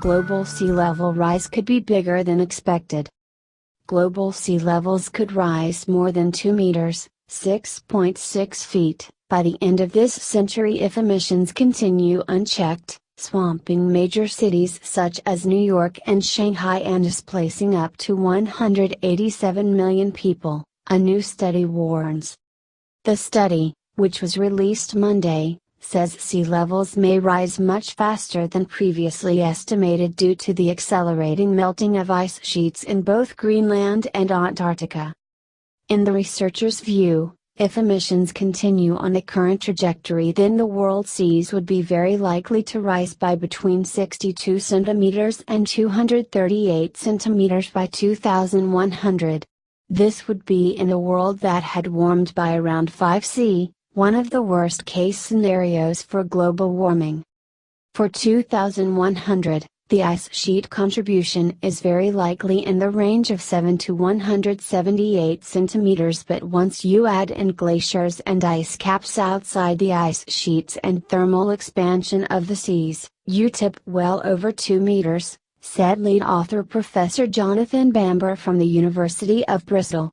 global sea level rise could be bigger than expected. Global sea levels could rise more than 2 meters, 6.6 feet, by the end of this century if emissions continue unchecked, swamping major cities such as New York and Shanghai and displacing up to 187 million people, a new study warns. The study, which was released Monday, says sea levels may rise much faster than previously estimated due to the accelerating melting of ice sheets in both Greenland and Antarctica. In the researchers' view, if emissions continue on the current trajectory, then the world seas would be very likely to rise by between 62 centimeters and 238 centimeters by 2100. This would be in a world that had warmed by around 5°C, one of the worst case scenarios for global warming. For 2100, the ice sheet contribution is very likely in the range of 7 to 178 centimeters, but once you add in glaciers and ice caps outside the ice sheets and thermal expansion of the seas, you tip well over 2 meters, said lead author Professor Jonathan Bamber from the University of Bristol.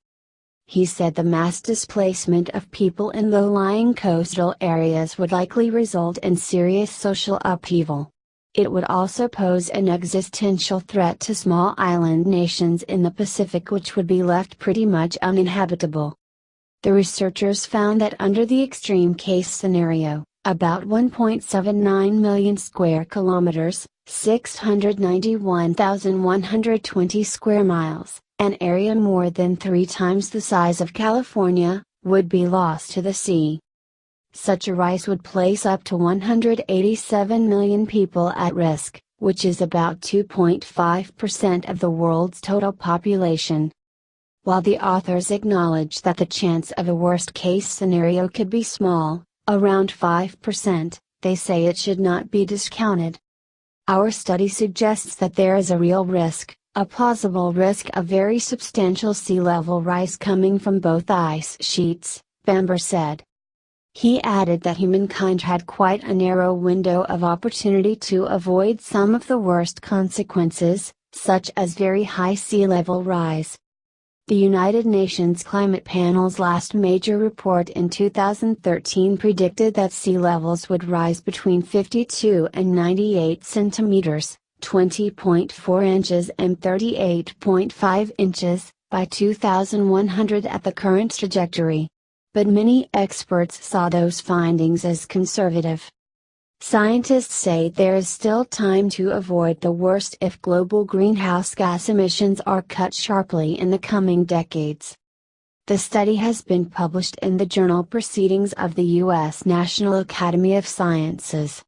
He said the mass displacement of people in low-lying coastal areas would likely result in serious social upheaval. It would also pose an existential threat to small island nations in the Pacific, which would be left pretty much uninhabitable. The researchers found that under the extreme case scenario, about 1.79 million square kilometers, 691,120 square miles, an area more than 3 times the size of California, would be lost to the sea. Such a rise would place up to 187 million people at risk, which is about 2.5% of the world's total population. While the authors acknowledge that the chance of a worst-case scenario could be small, around 5%, they say it should not be discounted. Our study suggests that there is a real risk, a plausible risk of very substantial sea level rise coming from both ice sheets, Bamber said. He added that humankind had quite a narrow window of opportunity to avoid some of the worst consequences, such as very high sea level rise. The United Nations Climate Panel's last major report in 2013 predicted that sea levels would rise between 52 and 98 centimeters, 20.4 inches and 38.5 inches, by 2100 at the current trajectory. But many experts saw those findings as conservative. Scientists say there is still time to avoid the worst if global greenhouse gas emissions are cut sharply in the coming decades. The study has been published in the journal Proceedings of the U.S. National Academy of Sciences.